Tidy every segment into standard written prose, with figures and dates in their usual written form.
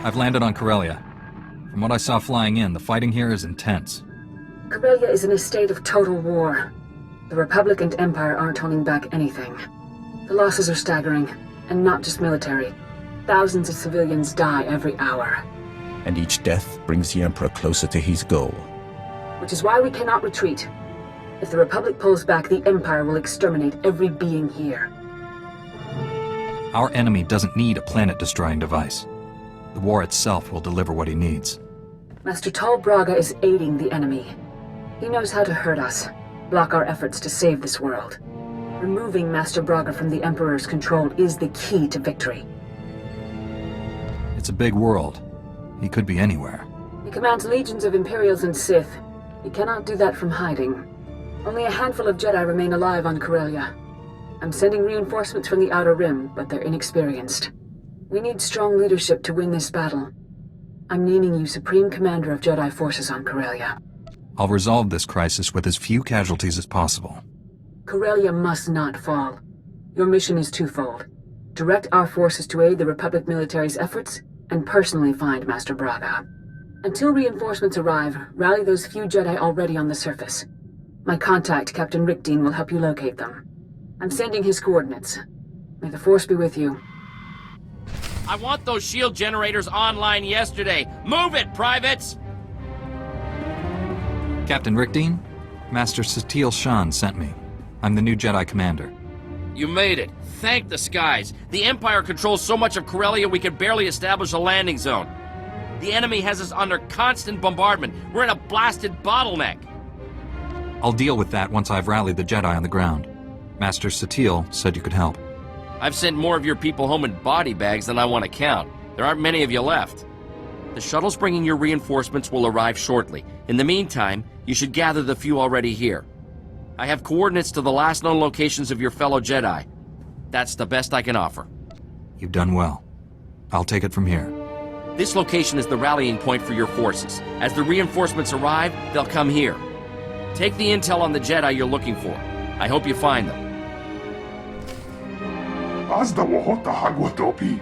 I've landed on Corellia. From what I saw flying in, the fighting here is intense. Corellia is in a state of total war. The Republic and Empire aren't holding back anything. The losses are staggering, and not just military. Thousands of civilians die every hour. And each death brings the Emperor closer to his goal. Which is why we cannot retreat. If the Republic pulls back, the Empire will exterminate every being here. Our enemy doesn't need a planet-destroying device. The war itself will deliver what he needs. Master Tol Braga is aiding the enemy. He knows how to hurt us, block our efforts to save this world. Removing Master Braga from the Emperor's control is the key to victory. It's a big world. He could be anywhere. He commands legions of Imperials and Sith. He cannot do that from hiding. Only a handful of Jedi remain alive on Corellia. I'm sending reinforcements from the Outer Rim, but they're inexperienced. We need strong leadership to win this battle. I'm naming you Supreme Commander of Jedi Forces on Corellia. I'll resolve this crisis with as few casualties as possible. Corellia must not fall. Your mission is twofold. Direct our forces to aid the Republic military's efforts, and personally find Master Braga. Until reinforcements arrive, rally those few Jedi already on the surface. My contact, Captain Rickdean, will help you locate them. I'm sending his coordinates. May the Force be with you. I want those shield generators online yesterday. Move it, privates! Captain Rickdean, Master Satele Shan sent me. I'm the new Jedi Commander. You made it. Thank the skies. The Empire controls so much of Corellia we can barely establish a landing zone. The enemy has us under constant bombardment. We're in a blasted bottleneck. I'll deal with that once I've rallied the Jedi on the ground. Master Satele said you could help. I've sent more of your people home in body bags than I want to count. There aren't many of you left. The shuttles bringing your reinforcements will arrive shortly. In the meantime, you should gather the few already here. I have coordinates to the last known locations of your fellow Jedi. That's the best I can offer. You've done well. I'll take it from here. This location is the rallying point for your forces. As the reinforcements arrive, they'll come here. Take the intel on the Jedi you're looking for. I hope you find them. Azda wahota hagwatopi.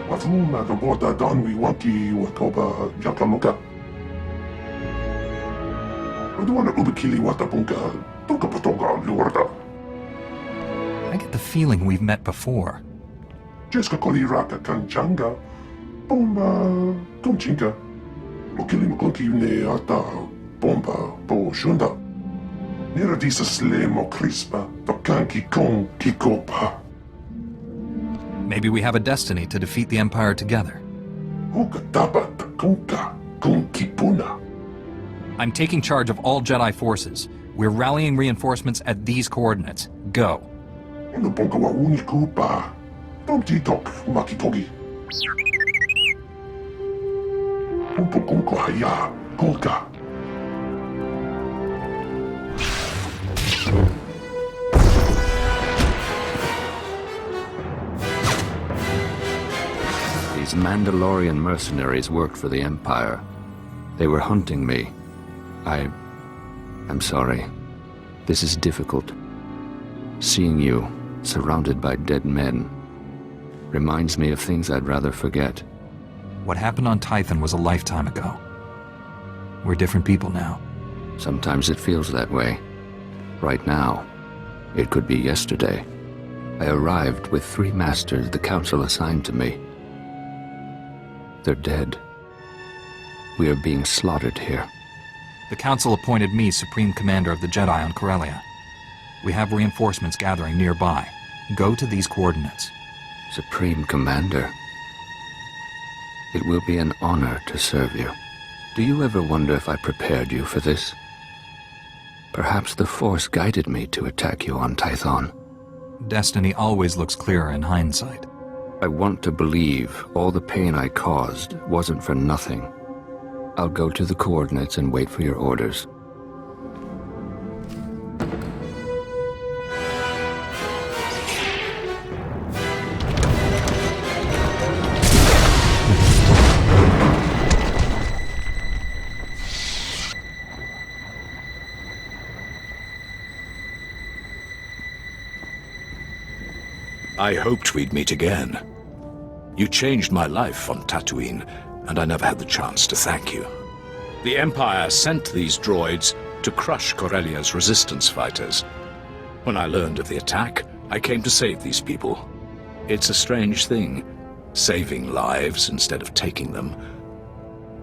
Wafuma gabota donwi wanki watoba jakamuka. Udwana ubikili watapunka tukapatonga luarda. I get the feeling we've met before. Jeska koliraka kanchanga. Bomba kumchinka. Ukili mkunki ne ata bomba bo shunda. Niradisa slemo crispa, tokanki kon kikopa. Maybe we have a destiny to defeat the Empire together. Hukataba takunka kon kipuna. I'm taking charge of all Jedi forces. We're rallying reinforcements at these coordinates. Go. Ono ponka wa unikupa. Tomti tok makitogi. Umpo konko haya kolka. These Mandalorian mercenaries worked for the Empire. They were hunting me. I'm sorry. This is difficult. Seeing you, surrounded by dead men, reminds me of things I'd rather forget. What happened on Tython was a lifetime ago. We're different people now. Sometimes it feels that way. Right now, it could be yesterday. I arrived with 3 masters the Council assigned to me. They're dead. We are being slaughtered here. The Council appointed me Supreme Commander of the Jedi on Corellia. We have reinforcements gathering nearby. Go to these coordinates. Supreme Commander. It will be an honor to serve you. Do you ever wonder if I prepared you for this? Perhaps the Force guided me to attack you on Tython. Destiny always looks clearer in hindsight. I want to believe all the pain I caused wasn't for nothing. I'll go to the coordinates and wait for your orders. I hoped we'd meet again. You changed my life on Tatooine, and I never had the chance to thank you. The Empire sent these droids to crush Corellia's resistance fighters. When I learned of the attack, I came to save these people. It's a strange thing, saving lives instead of taking them.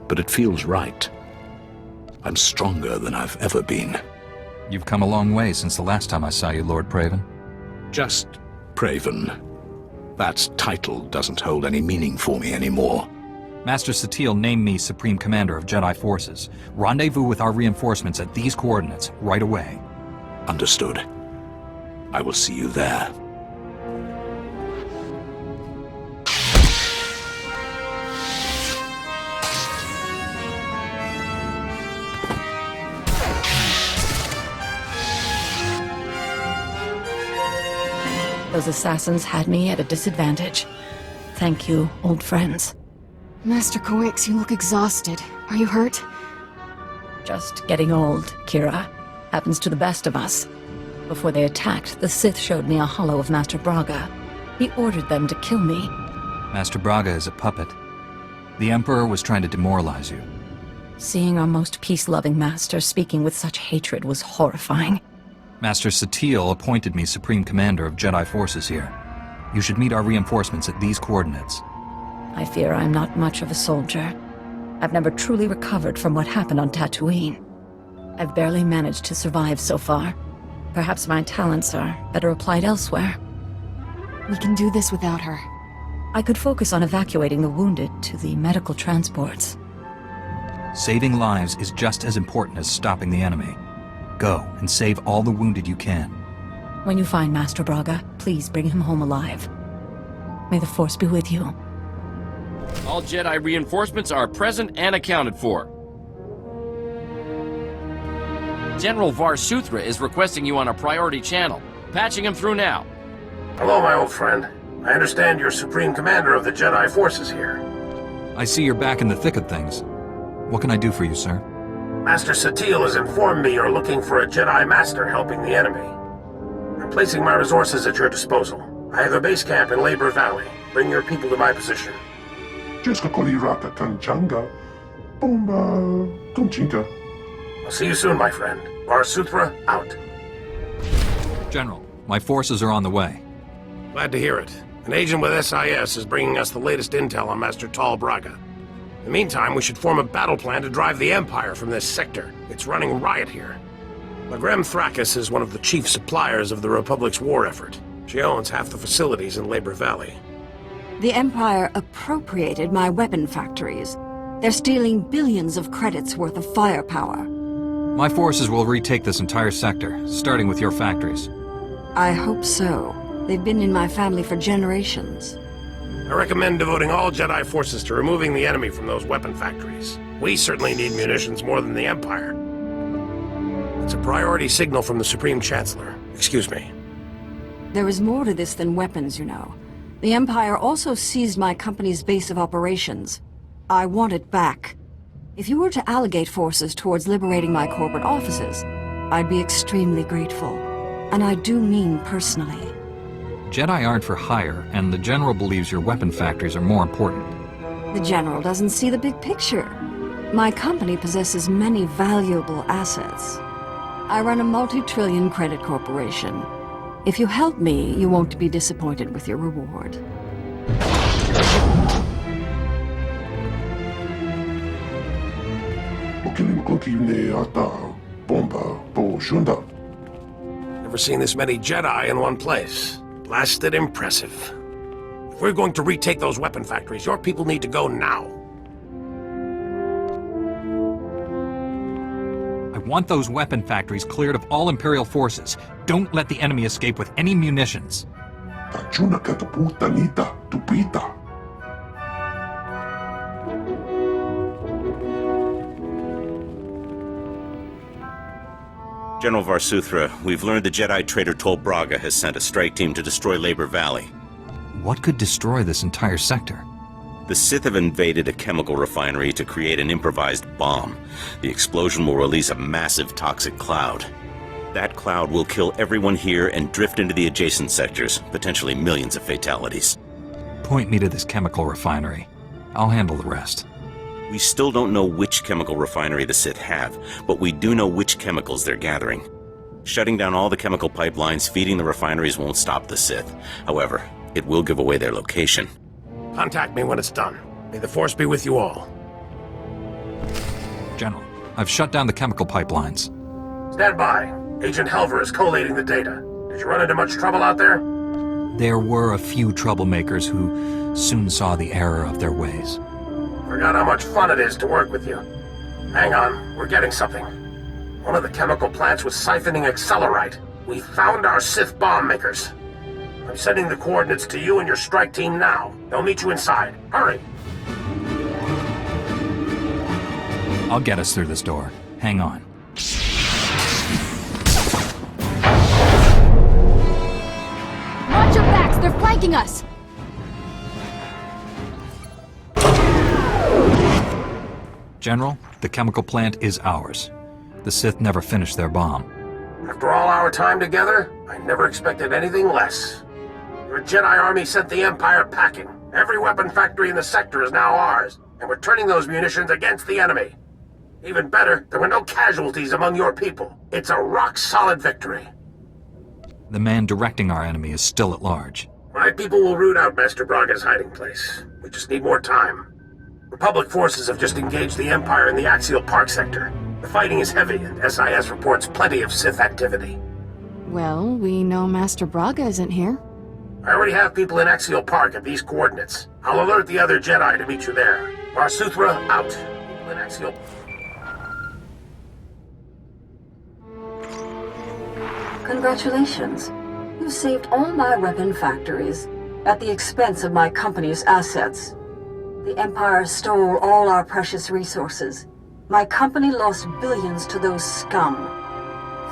But it feels right. I'm stronger than I've ever been. You've come a long way since the last time I saw you, Lord Praven. Just Praven. That title doesn't hold any meaning for me anymore. Master Satele named me Supreme Commander of Jedi Forces. Rendezvous with our reinforcements at these coordinates right away. Understood. I will see you there. Those assassins had me at a disadvantage. Thank you, old friends. Master Coix, you look exhausted. Are you hurt? Just getting old, Kira. Happens to the best of us. Before they attacked, the Sith showed me a holo of Master Braga. He ordered them to kill me. Master Braga is a puppet. The Emperor was trying to demoralize you. Seeing our most peace-loving master speaking with such hatred was horrifying. Master Satele appointed me Supreme Commander of Jedi Forces here. You should meet our reinforcements at these coordinates. I fear I'm not much of a soldier. I've never truly recovered from what happened on Tatooine. I've barely managed to survive so far. Perhaps my talents are better applied elsewhere. We can do this without her. I could focus on evacuating the wounded to the medical transports. Saving lives is just as important as stopping the enemy. Go and save all the wounded you can. When you find Master Braga, please bring him home alive. May the Force be with you. All Jedi reinforcements are present and accounted for. General Var Suthra is requesting you on a priority channel. Patching him through now. Hello, my old friend. I understand you're Supreme Commander of the Jedi Forces here. I see you're back in the thick of things. What can I do for you, sir? Master Satele has informed me you're looking for a Jedi Master helping the enemy. I'm placing my resources at your disposal. I have a base camp in Labor Valley. Bring your people to my position. Jiska Koliraka Kanchanga. Bomba Kunchinka. I'll see you soon, my friend. Var Suthra, out. General, my forces are on the way. Glad to hear it. An agent with SIS is bringing us the latest intel on Master Tol Braga. In the meantime, we should form a battle plan to drive the Empire from this sector. It's running riot here. Lagrem Thrakis is one of the chief suppliers of the Republic's war effort. She owns half the facilities in Labor Valley. The Empire appropriated my weapon factories. They're stealing billions of credits worth of firepower. My forces will retake this entire sector, starting with your factories. I hope so. They've been in my family for generations. I recommend devoting all Jedi forces to removing the enemy from those weapon factories. We certainly need munitions more than the Empire. It's a priority signal from the Supreme Chancellor. Excuse me. There is more to this than weapons, you know. The Empire also seized my company's base of operations. I want it back. If you were to allocate forces towards liberating my corporate offices, I'd be extremely grateful. And I do mean personally. Jedi aren't for hire, and the General believes your weapon factories are more important. The General doesn't see the big picture. My company possesses many valuable assets. I run a multi-trillion credit corporation. If you help me, you won't be disappointed with your reward. Never seen this many Jedi in one place. Blasted impressive. If we're going to retake those weapon factories, your people need to go now. I want those weapon factories cleared of all Imperial forces. Don't let the enemy escape with any munitions. General Var Suthra, we've learned the Jedi traitor Tol Braga has sent a strike team to destroy Labor Valley. What could destroy this entire sector? The Sith have invaded a chemical refinery to create an improvised bomb. The explosion will release a massive toxic cloud. That cloud will kill everyone here and drift into the adjacent sectors, potentially millions of fatalities. Point me to this chemical refinery. I'll handle the rest. We still don't know which chemical refinery the Sith have, but we do know which chemicals they're gathering. Shutting down all the chemical pipelines feeding the refineries won't stop the Sith. However, it will give away their location. Contact me when it's done. May the Force be with you all. General, I've shut down the chemical pipelines. Stand by. Agent Helver is collating the data. Did you run into much trouble out there? There were a few troublemakers who soon saw the error of their ways. Forgot how much fun it is to work with you. Hang on, we're getting something. One of the chemical plants was siphoning accelerite. We found our Sith bomb makers. I'm sending the coordinates to you and your strike team now. They'll meet you inside. Hurry! I'll get us through this door. Hang on. Watch your backs! They're flanking us! General, the chemical plant is ours. The Sith never finished their bomb. After all our time together, I never expected anything less. Your Jedi army sent the Empire packing. Every weapon factory in the sector is now ours, and we're turning those munitions against the enemy. Even better, there were no casualties among your people. It's a rock-solid victory. The man directing our enemy is still at large. My people will root out Master Braga's hiding place. We just need more time. Republic forces have just engaged the Empire in the Axial Park sector. The fighting is heavy, and SIS reports plenty of Sith activity. Well, we know Master Braga isn't here. I already have people in Axial Park at these coordinates. I'll alert the other Jedi to meet you there. SWTOR out. People in Axial... Congratulations. You saved all my weapon factories at the expense of my company's assets. The Empire stole all our precious resources. My company lost billions to those scum.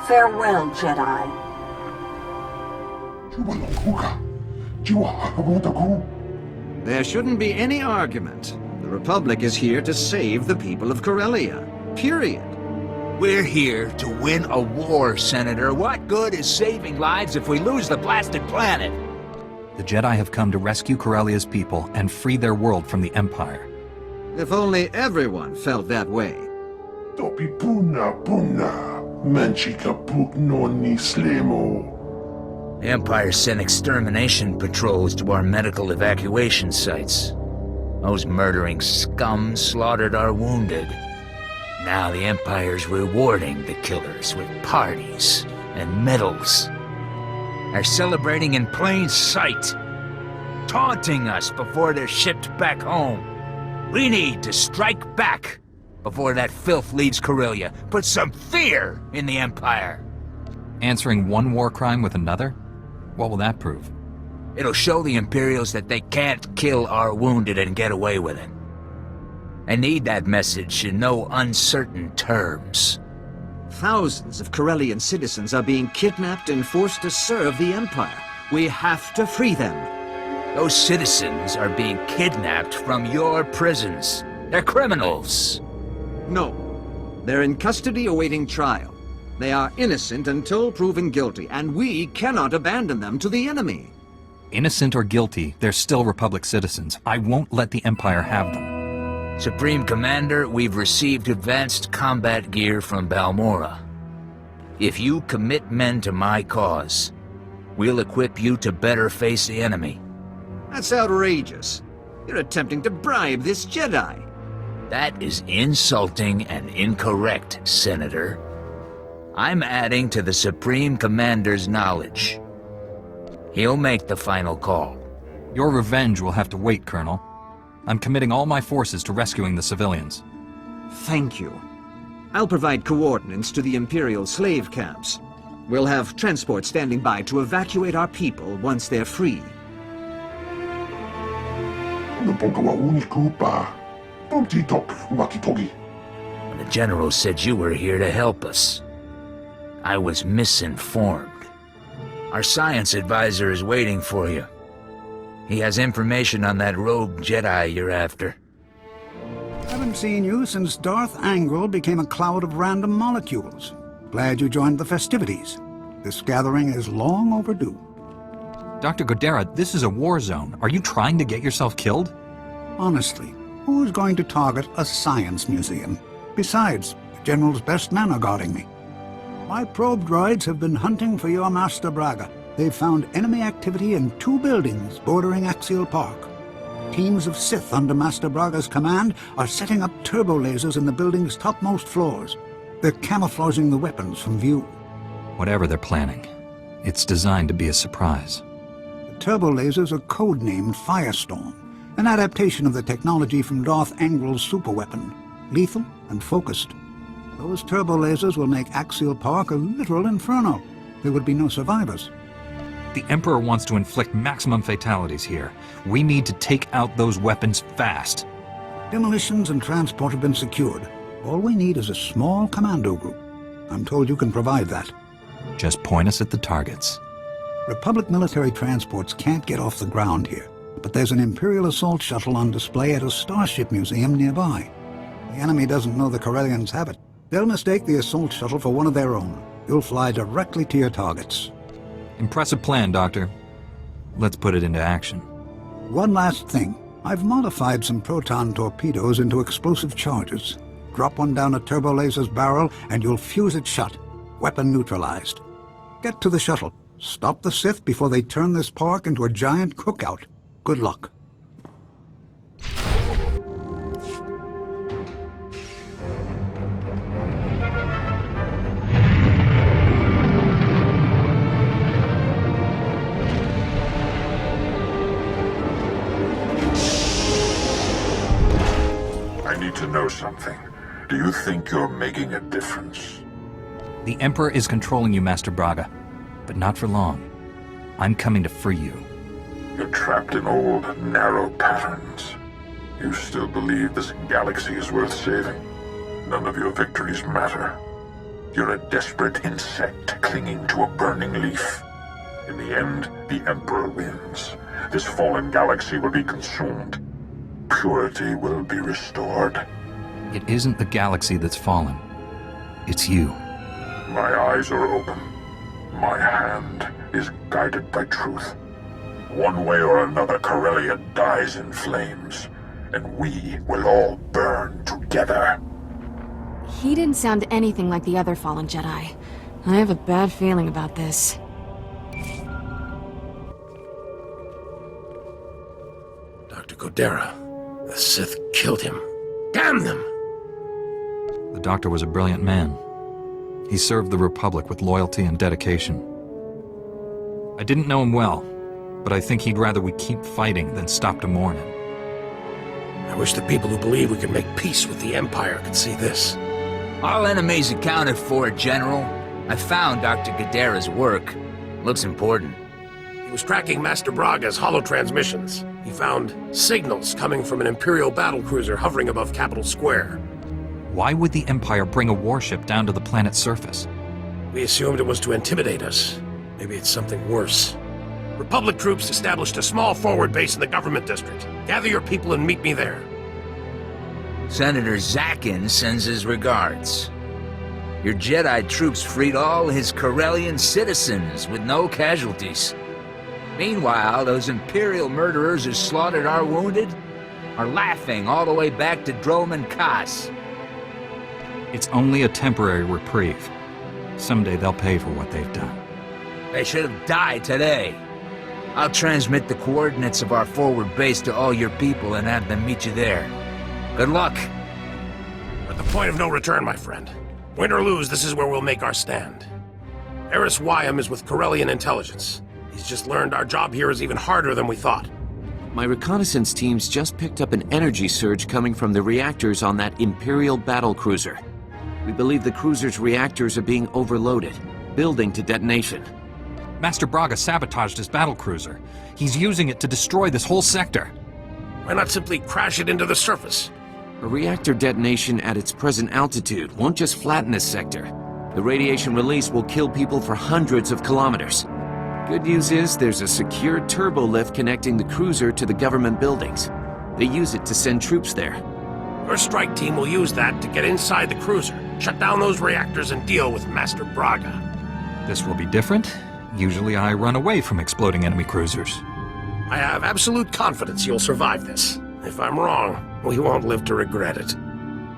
Farewell, Jedi. There shouldn't be any argument. The Republic is here to save the people of Corellia. Period. We're here to win a war, Senator. What good is saving lives if we lose the blasted planet? The Jedi have come to rescue Corellia's people and free their world from the Empire. If only everyone felt that way. Topi puna puna, manchika puk no ni slemo. The Empire sent extermination patrols to our medical evacuation sites. Those murdering scum slaughtered our wounded. Now the Empire's rewarding the killers with parties and medals. They're celebrating in plain sight, taunting us before they're shipped back home. We need to strike back before that filth leaves Corellia. Put some fear in the Empire. Answering one war crime with another? What will that prove? It'll show the Imperials that they can't kill our wounded and get away with it. I need that message in no uncertain terms. Thousands of Corellian citizens are being kidnapped and forced to serve the Empire. We have to free them. Those citizens are being kidnapped from your prisons. They're criminals. No. They're in custody awaiting trial. They are innocent until proven guilty, and we cannot abandon them to the enemy. Innocent or guilty, they're still Republic citizens. I won't let the Empire have them. Supreme Commander, we've received advanced combat gear from Balmorra. If you commit men to my cause, we'll equip you to better face the enemy. That's outrageous. You're attempting to bribe this Jedi. That is insulting and incorrect, Senator. I'm adding to the Supreme Commander's knowledge. He'll make the final call. Your revenge will have to wait, Colonel. I'm committing all my forces to rescuing the civilians. Thank you. I'll provide coordinates to the Imperial slave camps. We'll have transport standing by to evacuate our people once they're free. The General said you were here to help us. I was misinformed. Our science advisor is waiting for you. He has information on that rogue Jedi you're after. Haven't seen you since Darth Angral became a cloud of random molecules. Glad you joined the festivities. This gathering is long overdue. Dr. Caddeath, this is a war zone. Are you trying to get yourself killed? Honestly, who's going to target a science museum? Besides, the General's best men are guarding me. My probe droids have been hunting for your Master Braga. They've found enemy activity in 2 buildings bordering Axial Park. Teams of Sith under Master Braga's command are setting up turbo lasers in the building's topmost floors. They're camouflaging the weapons from view. Whatever they're planning, it's designed to be a surprise. The turbo lasers are codenamed Firestorm, an adaptation of the technology from Darth Angrel's superweapon, lethal and focused. Those turbo lasers will make Axial Park a literal inferno. There would be no survivors. The Emperor wants to inflict maximum fatalities here. We need to take out those weapons fast. Demolitions and transport have been secured. All we need is a small commando group. I'm told you can provide that. Just point us at the targets. Republic military transports can't get off the ground here, but there's an Imperial assault shuttle on display at a starship museum nearby. The enemy doesn't know the Corellians have it. They'll mistake the assault shuttle for one of their own. You'll fly directly to your targets. Impressive plan, Doctor. Let's put it into action. One last thing. I've modified some proton torpedoes into explosive charges. Drop one down a turbo laser's barrel and you'll fuse it shut. Weapon neutralized. Get to the shuttle. Stop the Sith before they turn this park into a giant cookout. Good luck. I need to know something. Do you think you're making a difference? The Emperor is controlling you, Master Braga, but not for long. I'm coming to free you. You're trapped in old, narrow patterns. You still believe this galaxy is worth saving. None of your victories matter. You're a desperate insect clinging to a burning leaf. In the end, the Emperor wins. This fallen galaxy will be consumed. Purity will be restored. It isn't the galaxy that's fallen. It's you. My eyes are open. My hand is guided by truth. One way or another, Corellia dies in flames, and we will all burn together. He didn't sound anything like the other fallen Jedi. I have a bad feeling about this. Dr. Caddeath, the Sith killed him. Damn them! The Doctor was a brilliant man. He served the Republic with loyalty and dedication. I didn't know him well, but I think he'd rather we keep fighting than stop to mourn him. I wish the people who believe we can make peace with the Empire could see this. All enemies accounted for, General. I found Dr. Caddeath's work. Looks important. He was tracking Master Braga's holo-transmissions. He found signals coming from an Imperial battlecruiser hovering above Capitol Square. Why would the Empire bring a warship down to the planet's surface? We assumed it was to intimidate us. Maybe it's something worse. Republic troops established a small forward base in the government district. Gather your people and meet me there. Senator Zakin sends his regards. Your Jedi troops freed all his Corellian citizens with no casualties. Meanwhile, those Imperial murderers who slaughtered our wounded are laughing all the way back to Drome and Kas. It's only a temporary reprieve. Someday they'll pay for what they've done. They should have died today. I'll transmit the coordinates of our forward base to all your people and have them meet you there. Good luck. We're at the point of no return, my friend. Win or lose, this is where we'll make our stand. Eris Wyam is with Corellian intelligence. He's just learned our job here is even harder than we thought. My reconnaissance teams just picked up an energy surge coming from the reactors on that Imperial battlecruiser. We believe the cruiser's reactors are being overloaded, building to detonation. Master Braga sabotaged his battlecruiser. He's using it to destroy this whole sector. Why not simply crash it into the surface? A reactor detonation at its present altitude won't just flatten this sector. The radiation release will kill people for hundreds of kilometers. Good news is there's a secure turbo lift connecting the cruiser to the government buildings. They use it to send troops there. Your strike team will use that to get inside the cruiser, shut down those reactors, and deal with Master Braga. This will be different, Usually I run away from exploding enemy cruisers. I have absolute confidence you'll survive this. If I'm wrong, we won't live to regret it.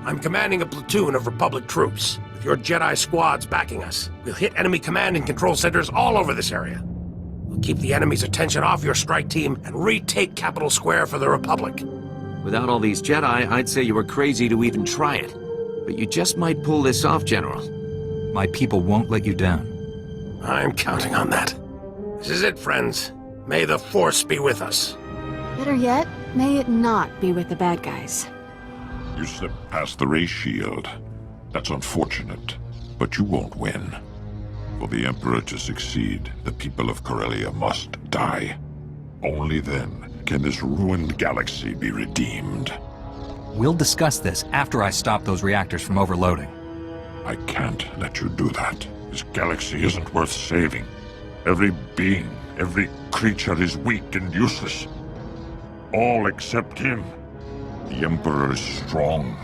I'm commanding a platoon of Republic troops. With your Jedi squads backing us, we'll hit enemy command and control centers all over this area. We'll keep the enemy's attention off your strike team and retake Capital Square for the Republic. Without all these Jedi, I'd say you were crazy to even try it. But you just might pull this off, General. My people won't let you down. I'm counting on that. This is it, friends. May the Force be with us. Better yet, may it not be with the bad guys. You slipped past the race shield. That's unfortunate, but you won't win. For the Emperor to succeed, the people of Corellia must die. Only then can this ruined galaxy be redeemed. We'll discuss this after I stop those reactors from overloading. I can't let you do that. This galaxy isn't worth saving. Every being, every creature is weak and useless. All except him. The Emperor is strong,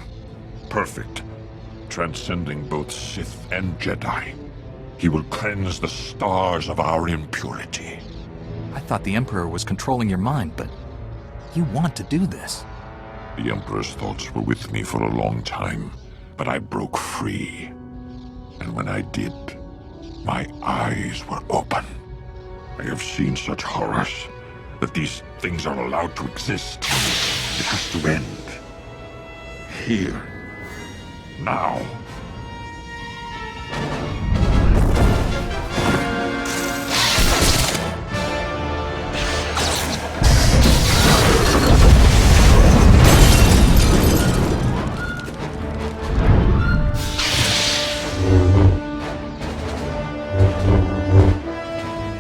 perfect, transcending both Sith and Jedi. He will cleanse the stars of our impurity. I thought the Emperor was controlling your mind, but you want to do this. The Emperor's thoughts were with me for a long time, but I broke free. And when I did, my eyes were open. I have seen such horrors that these things are allowed to exist. It has to end. Here. Now.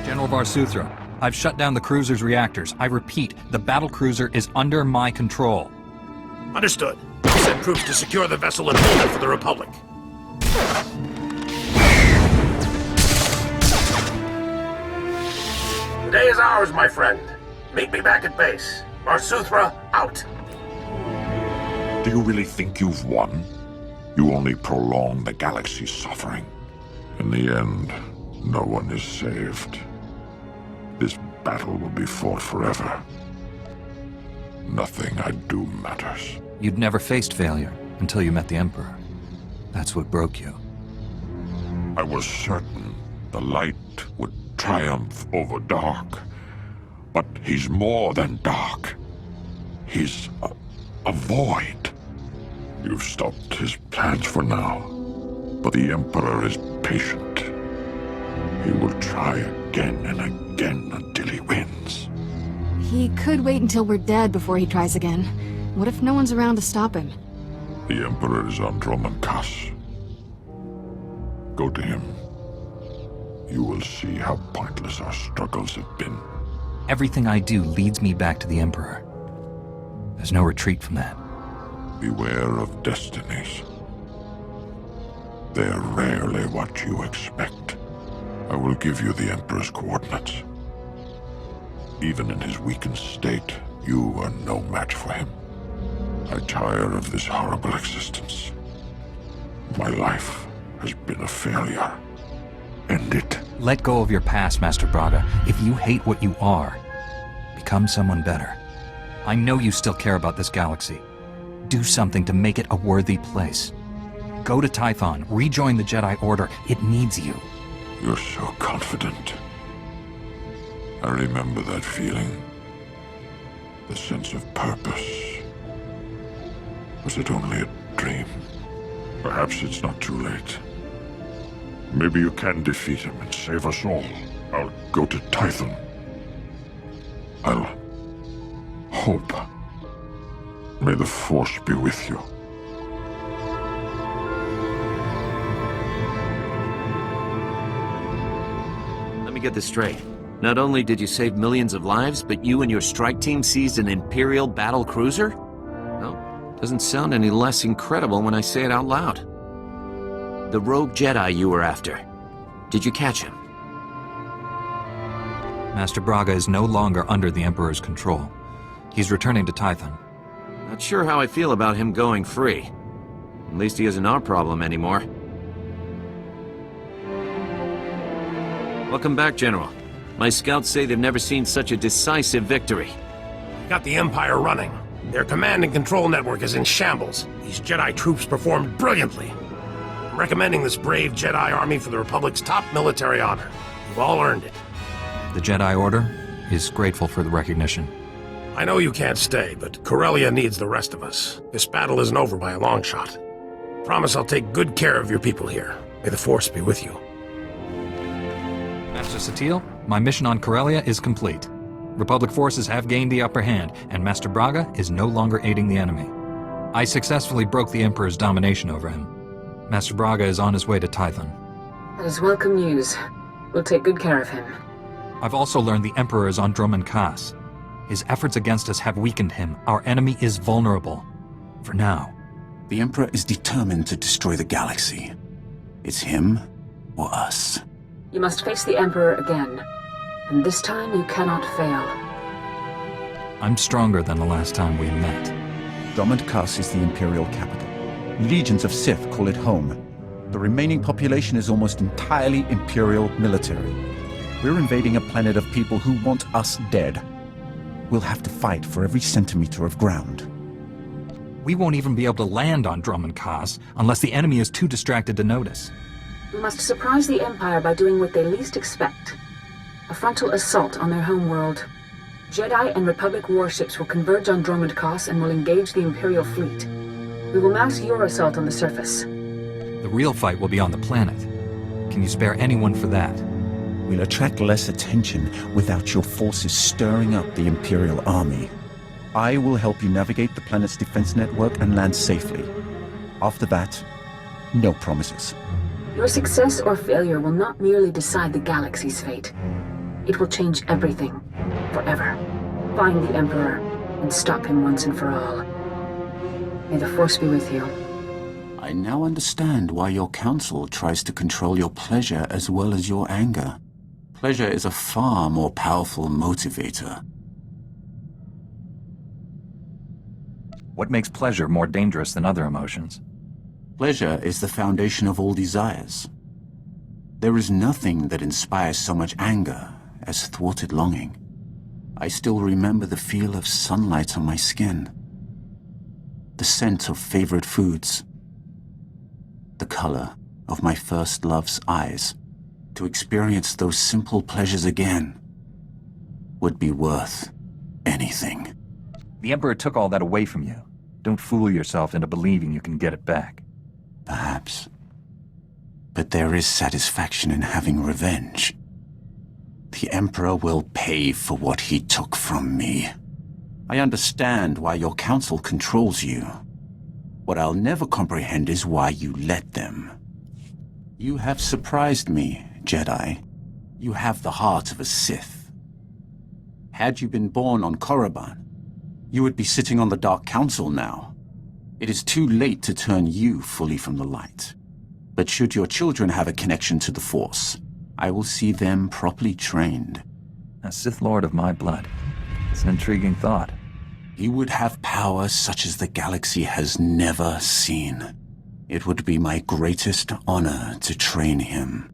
General SWTOR, I've shut down the cruiser's reactors. I repeat, the battle cruiser is under my control. Understood. Send troops to secure the vessel and hold it for the Republic. The day is ours, my friend. Meet me back at base. SWTOR out. Do you really think you've won? You only prolong the galaxy's suffering. In the end, no one is saved. This battle will be fought forever. Nothing I do matters. You'd never faced failure until you met the Emperor. That's what broke you. I was certain the light would triumph over dark. But he's more than dark. He's a void. You've stopped his plans for now. But the Emperor is patient. He will try again and again until he wins. He could wait until we're dead before he tries again. What if no one's around to stop him? The Emperor is on Dromankas. Go to him. You will see how pointless our struggles have been. Everything I do leads me back to the Emperor. There's no retreat from that. Beware of destinies. They're rarely what you expect. I will give you the Emperor's coordinates. Even in his weakened state, you are no match for him. I tire of this horrible existence. My life has been a failure. End it. Let go of your past, Master Braga. If you hate what you are, become someone better. I know you still care about this galaxy. Do something to make it a worthy place. Go to Tython, rejoin the Jedi Order. It needs you. You're so confident. I remember that feeling. The sense of purpose. Was it only a dream? Perhaps it's not too late. Maybe you can defeat him and save us all. I'll go to Tython. I'll hope. May the Force be with you. Let me get this straight. Not only did you save millions of lives, but you and your strike team seized an Imperial battle cruiser? Well, doesn't sound any less incredible when I say it out loud. The rogue Jedi you were after. Did you catch him? Master Braga is no longer under the Emperor's control. He's returning to Tython. Not sure how I feel about him going free. At least he isn't our problem anymore. Welcome back, General. My scouts say they've never seen such a decisive victory. We got the Empire running. Their command and control network is in shambles. These Jedi troops performed brilliantly. I'm recommending this brave Jedi army for the Republic's top military honor. You've all earned it. The Jedi Order is grateful for the recognition. I know you can't stay, but Corellia needs the rest of us. This battle isn't over by a long shot. Promise I'll take good care of your people here. May the Force be with you. Master SWTOR, my mission on Corellia is complete. Republic forces have gained the upper hand, and Master Braga is no longer aiding the enemy. I successfully broke the Emperor's domination over him. Master Braga is on his way to Tython. That is welcome news. We'll take good care of him. I've also learned the Emperor is on Dromund Kaas. His efforts against us have weakened him. Our enemy is vulnerable. For now. The Emperor is determined to destroy the galaxy. It's him or us. You must face the Emperor again. And this time you cannot fail. I'm stronger than the last time we met. Dromund Kaas is the Imperial capital. Legions of Sith call it home. The remaining population is almost entirely Imperial military. We're invading a planet of people who want us dead. We'll have to fight for every centimeter of ground. We won't even be able to land on Dromund Kaas unless the enemy is too distracted to notice. We must surprise the Empire by doing what they least expect. A frontal assault on their homeworld. Jedi and Republic warships will converge on Dromund Kaas and will engage the Imperial fleet. We will mask your assault on the surface. The real fight will be on the planet. Can you spare anyone for that? We'll attract less attention without your forces stirring up the Imperial army. I will help you navigate the planet's defense network and land safely. After that, no promises. Your success or failure will not merely decide the galaxy's fate. It will change everything, forever. Find the Emperor and stop him once and for all. May the Force be with you. I now understand why your council tries to control your pleasure as well as your anger. Pleasure is a far more powerful motivator. What makes pleasure more dangerous than other emotions? Pleasure is the foundation of all desires. There is nothing that inspires so much anger as thwarted longing. I still remember the feel of sunlight on my skin, the scent of favorite foods, the color of my first love's eyes. To experience those simple pleasures again would be worth anything. The Emperor took all that away from you. Don't fool yourself into believing you can get it back. Perhaps. But there is satisfaction in having revenge. The Emperor will pay for what he took from me. I understand why your council controls you. What I'll never comprehend is why you let them. You have surprised me, Jedi. You have the heart of a Sith. Had you been born on Korriban, you would be sitting on the Dark Council now. It is too late to turn you fully from the light. But should your children have a connection to the Force, I will see them properly trained. A Sith Lord of my blood. It's an intriguing thought. He would have power such as the galaxy has never seen. It would be my greatest honor to train him.